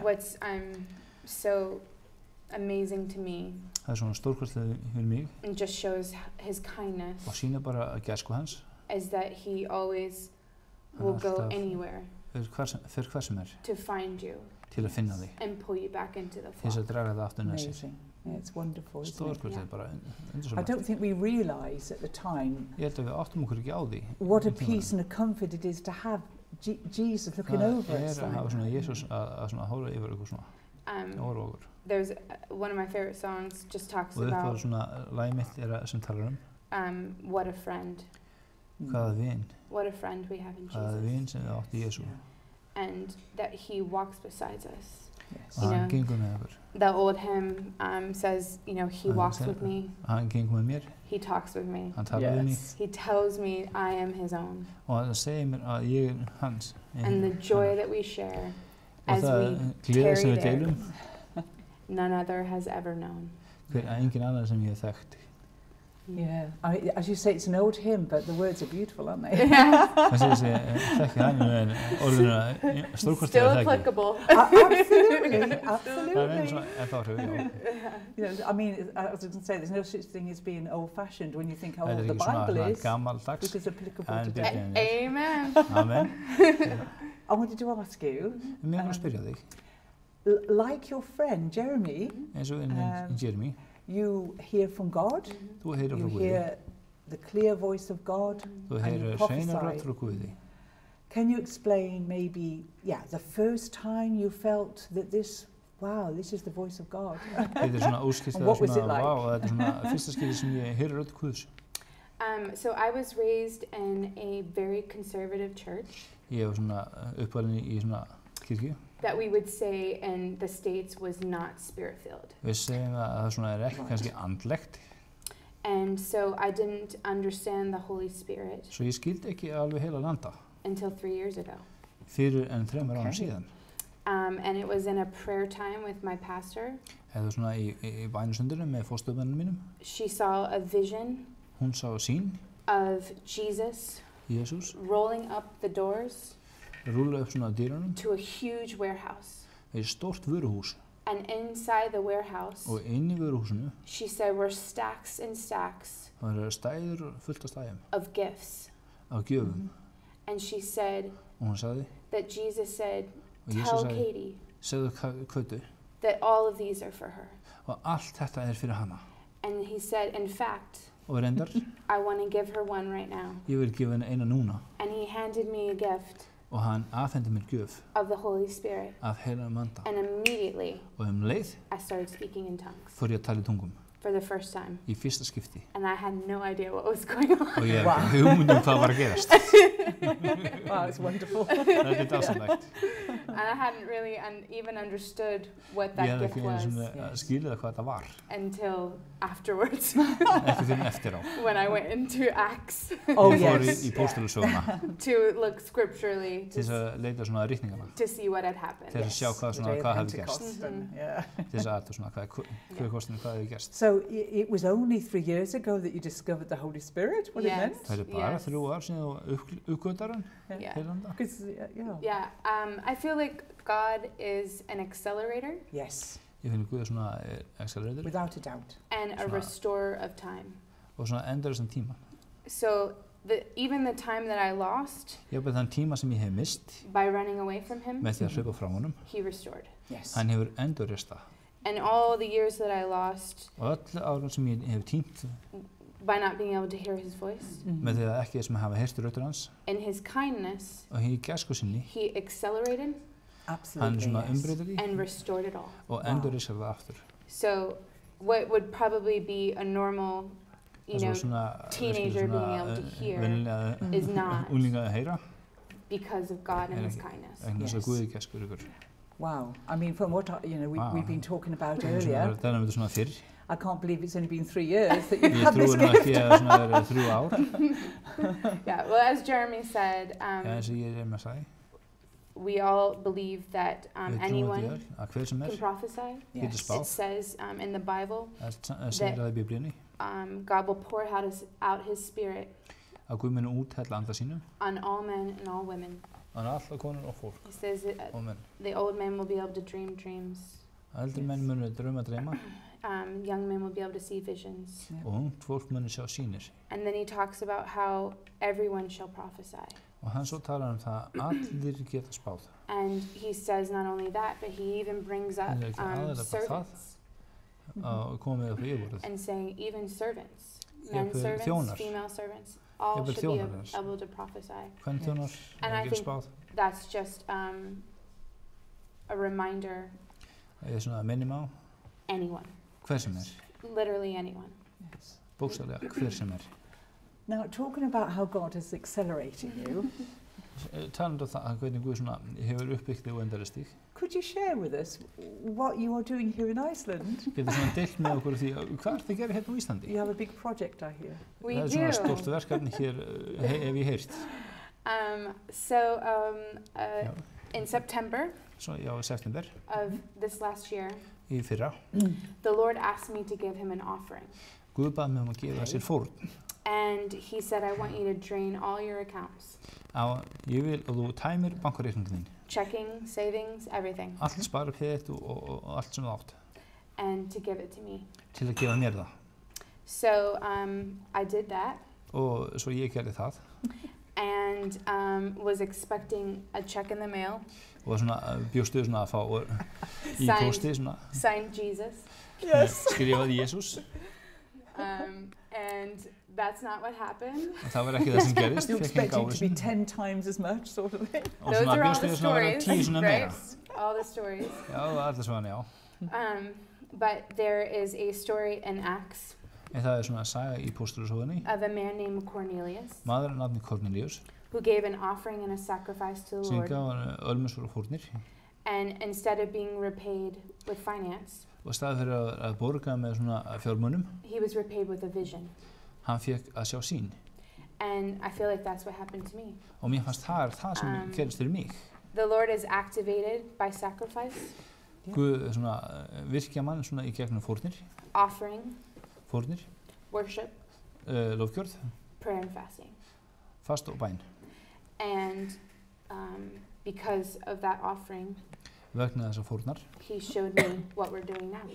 What's so amazing to me, and just shows his kindness, is that he always will go anywhere to find you and pull you back into the flock. Amazing. Yeah, it's wonderful, isn't it? I don't think we realise at the time what a peace and a comfort it is to have Jesus looking over us. There's one of my favourite songs just talks about what a friend. What a friend we have in Jesus. And that he walks beside us. Yes. You know, the old hymn says, you know, he walks with me. He talks with me. Yes. He tells me I am his own. And the joy that we share as we carry it, none other has ever known. Yeah, as you say, it's an old hymn, but the words are beautiful, aren't they? Still applicable. Absolutely, absolutely. You know, I mean, I was going to say, there's no such thing as being old-fashioned when you think how old the Bible is, because it's applicable today. Amen. Amen. I wanted to ask you, like your friend Jeremy, you hear from God, you hear the clear voice of God, and you prophesy. Can you explain maybe, the first time you felt that this is the voice of God? And what was it like? So I was raised in a very conservative church. That we would say in the States was not spirit-filled. And so I didn't understand the Holy Spirit until 3 years ago. And it was in a prayer time with my pastor. She saw a vision of Jesus rolling up the doors rúlla upp svona dyrunum. To a huge warehouse. Í stórt vöruhús. And inside the warehouse. Og inn í vöruhúsinu. She said were stacks and stacks. Það eru stæður fullt af stæðum. Of gifts. Af gjöfum. And she said. Og hún sagði. That Jesus said, tell Katie. Segðu Kötu. That all of these are for her. Og allt þetta fyrir hana. And he said, in fact. Og reyndar. I want to give her one right now. Ég vil gefa henni eina núna. And he handed me a gift. Og hann afhendi mér gjöf. Of the Holy Spirit. Af heilagnum anda. And immediately. Og leið. I started speaking in tongues. Fór ég að tala í tungum. For the first time. Í fyrsta skipti. And I had no idea what was going on. Og ég hafði hugmynd hvað var að gerast. Wow, it's wonderful. Þetta dásamlegt. And I hadn't really even understood what that gift was. Ég hafði ekki skilið hvað þetta var. Until afterwards. Ekki fyrir eftir á. When I went into Acts. Oh yes. Ég fór í póstulusöguna. To look scripturally. Til þess að leita svona ritningana. To see what had happened. Til þess að sjá hvað hefði gerst. Til þess að svona hvað hefði gerst. So it was only 3 years ago that you discovered the Holy Spirit, what it meant? Það bara 3 ár síðan þú uppgötar hann. Yeah. I feel like God is an accelerator. Yes. Ég finn Guð svona accelerator. Without a doubt. And a restorer of time. Og svona endurist tíma. So even the time that I lost. Jafnvel þann tíma sem ég hef mist. By running away from him. Með því að hlaupa frá honum. He restored. Yes. Hann hefur enduristað. And all the years that I lost. Og öll árin sem ég hef týnt. By not being able to hear his voice. Með því að ekki sem hafa heyrt röddina hans. In his kindness. Og í gæsku sinni. He accelerated. Absolutely. Hann svona umbreytir því. And restored it all. Og enduristað það aftur. So what would probably be a normal, teenager being able to hear is not. Unglinga að heyra. Because of God and his kindness. En þess að Guði gæskur ykkur. Wow. I mean, from what we've been talking about earlier, I can't believe it's only been 3 years that you've had this gift. Yeah, well, as Jeremy said, we all believe that anyone can prophesy. Yes. It says in the Bible that God will pour out his Spirit on all men and all women. He says the old men will be able to dream dreams. Young men will be able to see visions. And then he talks about how everyone shall prophesy. And he says not only that, but he even brings up servants. And saying even servants, men servants, female servants. All should be able to prophesy. And I think that's just a reminder. Anyone. Literally anyone. Yes. Now, talking about how God is accelerating you, could you share with us what you are doing here in Iceland? You have a big project, I hear. We do. In September of this last year, the Lord asked me to give him an offering. And he said, I want you to drain all your accounts. Checking, savings, everything. And to give it to me. So I did that. And was expecting a check in the mail. Signed Jesus. Yes. And that's not what happened. You expected it to be 10 times as much, sort of thing. Those are all the stories, right? All the stories. But there is a story in Acts of a man named Cornelius who gave an offering and a sacrifice to the Lord. And instead of being repaid with finance, he was repaid with a vision. And I feel like that's what happened to me. The Lord is activated by sacrifice, offering, worship, prayer and fasting. And because of that offering, vegna þessar fórnar, he showed me what we're doing now.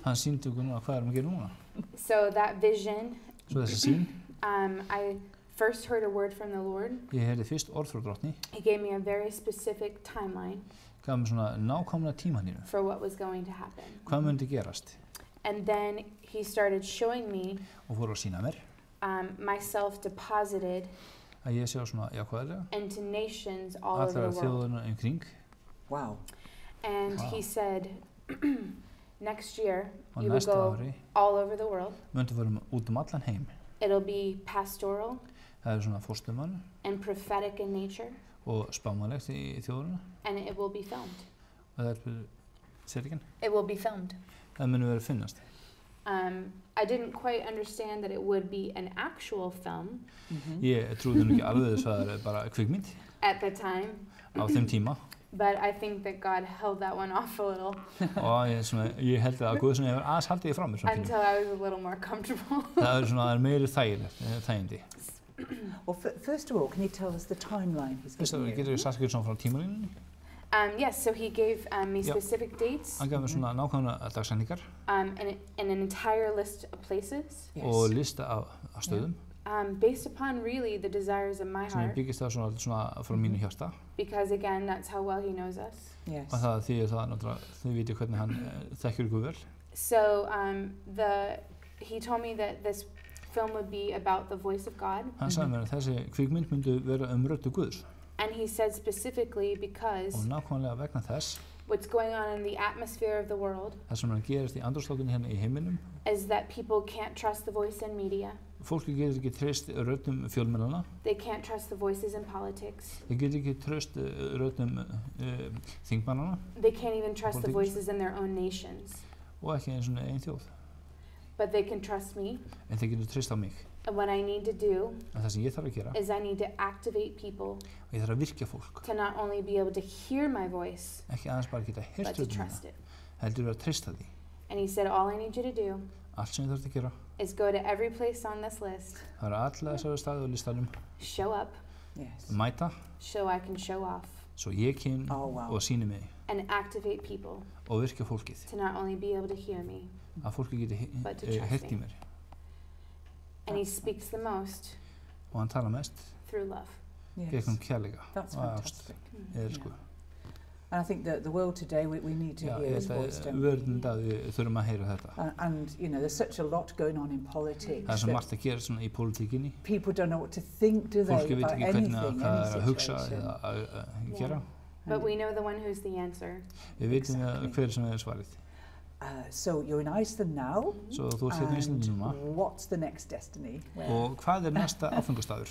Hann sýndi okkur núna hvað að gera núna. So that vision, Svo þessi sýn, I first heard a word from the Lord. Ég heyrði fyrst orð frá Drottni. He gave me a very specific timeline. Gaf mér svona nákvæmlega tímalínu. For what was going to happen. Hvað myndi gerast? And then he started showing me. Og fór að sýna mér. Myself deposited. Að ég sé svona jákvæðlega. Into nations all over the world. Allar þjóðirnar umkring. Wow. And he said, next year you will go all over the world. Myndi fara út allan heim. It'll be pastoral. Það svona forstöðumaður. And prophetic in nature. Og spámanlegt í þjóðirna. And it will be filmed. Og það sér ekki? It will be filmed. Það muni verið finnast. I didn't quite understand that it would be an actual film. Ég trúði nú ekki alveg þess að það er bara kvikmynd. At the time. Á þeim tíma. But I think that God held that one off a little. Og ég held að Guð svona aðeins haldi ég fram þessum Until I was a little more comfortable. Það svona meiri þægindi. Well, first of all, can you tell us the timeline he's given you? Getur þú sagt eitthvað svona frá tímalínunni? Yes, so he gave me specific dates. Hann gaf mér svona nákvæmlega dagsetningar. And an entire list of places. Og lista af stöðum. Based upon really the desires of my heart. Sem byggist það svona frá mínu hjarta. Because again, that's how well he knows us. Yes. Og það náttúrulega, þið vitið hvernig hann þekkir ykkur vel. So he told me that this film would be about the voice of God. Hann sagði mér að þessi kvikmynd myndi vera röddu Guðs. And he said specifically because og nákvæmlega vegna þess what's going on in the atmosphere of the world það sem gerist í andrúmslofti hérna í heiminum is that people can't trust the voice in media. Fólki getur ekki treyst röddum fjölmiðlanna. They can't trust the voices in politics. Þeir getur ekki treyst röddum þingmannanna. They can't even trust the voices in their own nations. Og ekki eins og ein þjóð. But they can trust me. En þeir getur treyst á mig. And what I need to do það sem ég þarf að gera is I need to activate people og ég þarf að virkja fólk to not only be able to hear my voice ekki aðeins bara geta heyrt but to trust it. Heldur að treysta því. And he said all I need you to do allt sem ég þarf að gera is go to every place on this list. Það eru alla þessari staði á listanum. Show up. Yes. Mæta. So I can show off. Svo ég kem og sýni mig. And activate people. Og virkja fólkið. To not only be able to hear me. Að fólki geti heyrt í mér. And he speaks the most og hann talar mest through love. Gegnum kærleika. That's fantastic. Elsku. And I think that the world today we need to hear his voice. Verðin dag við þurfum að heyra þetta. And you know there's such a lot going on in politics. Það er svo margt að gera svona í pólitíkinni. People don't know what to think, do they? Fólki veit ekki hvernig að hugsa eða að gera. But we know the one who's the answer. Við vitum hver sem er svarið. So you're in Iceland now. So þú ert hérna í Íslandi núna. What's the next destiny? Og hvað er næsta áfangastaður?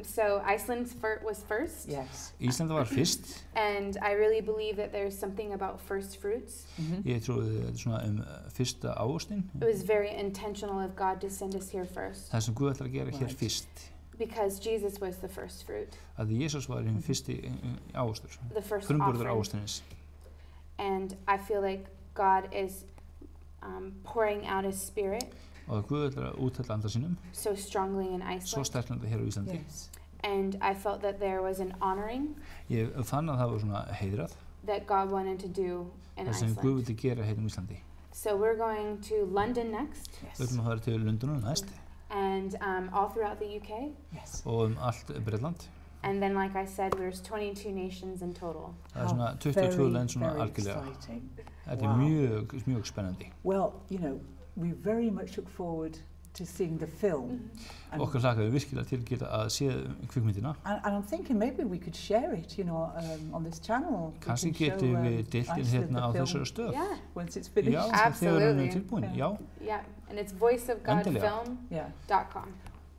So Iceland was first. Yes. Ísland var fyrst. And I really believe that there's something about first fruits. Ég trúi svona fyrsta ávöxtin. It was very intentional of God to send us here first. Það sem Guð ætlar að gera hér fyrst. Because Jesus was the first fruit. Að Jesús var hinn fyrsti ávöxtur. The first frumburður ávöxtinins. And I feel like God is pouring out His Spirit. Og Guð ætlar að úthella anda sínum. So strongly in Iceland. Svo sterklega hér á Íslandi. Yes. And I felt that there was an honoring. Ég fann að það var svona heiðrað. That God wanted to do in Iceland. Það sem Guð vildi gera hérna í Íslandi. So we're going to London next. Yes. Við ætlum að fara til Lundunum næst. And all throughout the UK. Yes. Og allt Bretland. And then, like I said, there's 22 nations in total. Það er svona 22 lönd svona algjörlega. Þetta er mjög spennandi. Well, you know, we very much look forward to seeing the film. Okkar hlakkaði virkilega til geta að sé kvikmyndina. And I'm thinking maybe we could share it, you know, on this channel. Kannski getum við deilt hérna á þessari stöð. Yeah. Once it's finished. Já, þegar hún er tilbúin. Já. Yeah, and it's voiceofgodfilm.com.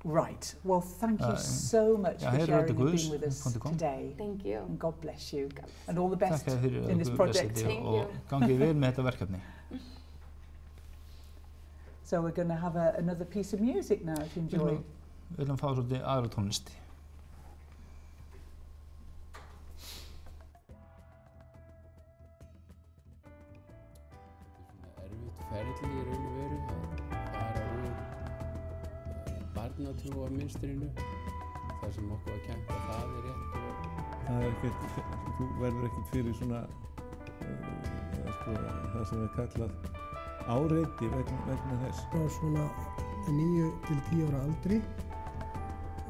Right. Well, thank you so much for sharing and being with us today. Thank you. And God bless you. And all the best in this project. Thank you. Gangi vel með þetta verkefni. So we're going to have another piece of music now, if you enjoy. Við viljum fá svolítið aðra tónlist. Erfitt ferli í raun og veru að fara úr barnatrúarmynstrinu þar sem okkur var kennt að það er rétt og þú verður ekkert fyrir svona það sem kallað áreiti vegna þess. Frá svona 9 til 10 ára aldri,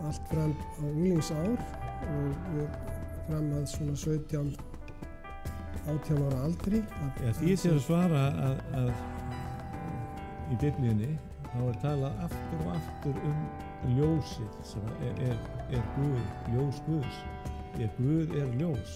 allt fram á unglingsár og fram að svona 17-18 ára aldri. Því að svara að í Biblíunni þá talað aftur og aftur ljósið sem er Guð, ljós Guðs. Guð ljós.